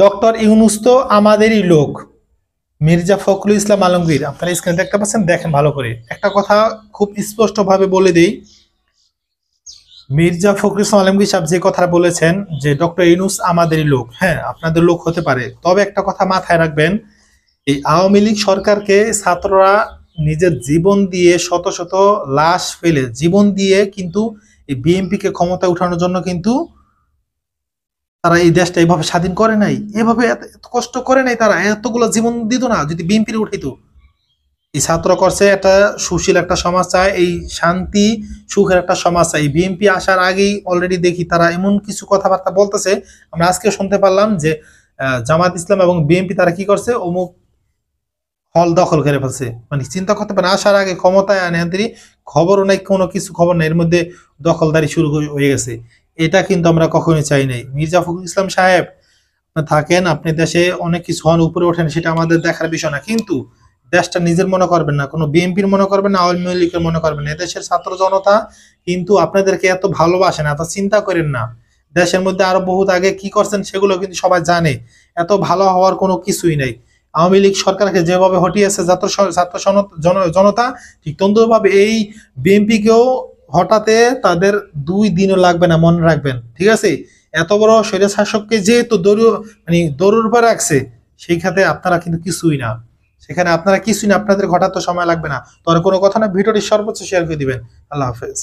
Doctor Yunus তো আমাদেরই লোক। মির্জা ফখরুল ইসলাম আলমগীর, আপনারা স্ক্রিনে দেখতে পাচ্ছেন, দেখেন ভালো করে। একটা কথা খুব স্পষ্ট ভাবে বলে দেই, মির্জা ফখরুল ইসলাম আলমগীর সাহেব যে কথা বলেছেন যে ডক্টর ইউনূস আমাদেরই লোক, হ্যাঁ আপনাদের লোক হতে পারে, তবে একটা কথা মাথায় রাখবেন, এই আওয়ামী লীগ সরকারকে ছাত্ররা নিজের জীবন দিয়ে, শত শত লাশ ফেলে জীবন দিয়ে কিন্তু এই বিএনপি কে ক্ষমতায় উঠানোর জন্য কিন্তু তারা এই দেশটা এভাবে স্বাধীন করে নাই, এভাবে এত কষ্ট করে নাই, তারা এতগুলো জীবন দিত না যদি বিএনপির উঠাইতো। এই ছাত্র করছে একটা সুশীল একটা সমাজ চায়, এই শান্তি সুখের একটা সমাজ চায়। এই বিএনপি আসার আগেই অলরেডি দেখি তারা এমন কিছু কথাবার্তা বলতেছে, আমরা আজকে শুনতে পারলাম যে জামাত ইসলাম এবং বিএনপি তারা কি করছে, অমুক হল দখল করে ফেলছে। মানে চিন্তা করতে পারে, আসার আগে ক্ষমতায় আনে খবরও নাই, কোনো কিছু খবর নাই, এর মধ্যে দখলদারি শুরু হয়ে গেছে। এটা কিন্তু আমরা কখনোই চাই নাই। মির্জা ফখরুল ইসলাম সাহেব থাকেন, আপনি দেশে অনেক কিছু হন, উপরে ওঠেন, সেটা আমাদের দেখার বিষয় না, কিন্তু দেশটা নিজের মনে করবেন না, কোনো বিএনপির মনে করবেন না, আওয়ামী লীগের মনে করবেন না। এদেশের ছাত্র জনতা কিন্তু আপনাদেরকে এত ভালোবাসেন, এত চিন্তা করেন না। দেশের মধ্যে আরো বহুত আগে কি করছেন সেগুলো কিন্তু সবাই জানে। এত ভালো হওয়ার কোনো কিছুই নেই। আওয়ামী লীগ সরকারকে যেভাবে হটিয়েছে ছাত্র জনতা, ঠিক তদ্রুপভাবে এই বিএনপি কেও হঠাতে তাদের 2 দিনও লাগবে না, মনে রাখবেন, ঠিক আছে? এত বড় স্বৈর শাসককে যেহেতু দৌড়ের উপর রাখছে, সেই খাতে আপনারা কিন্তু কিছুই না, সেখানে আপনারা কিছুই না, আপনাদের ঘটাতে সময় লাগবে না। তো আর কোনো কথা না, ভিডিওটি সর্বোচ্চ শেয়ার করে দিবেন। আল্লাহ হাফেজ।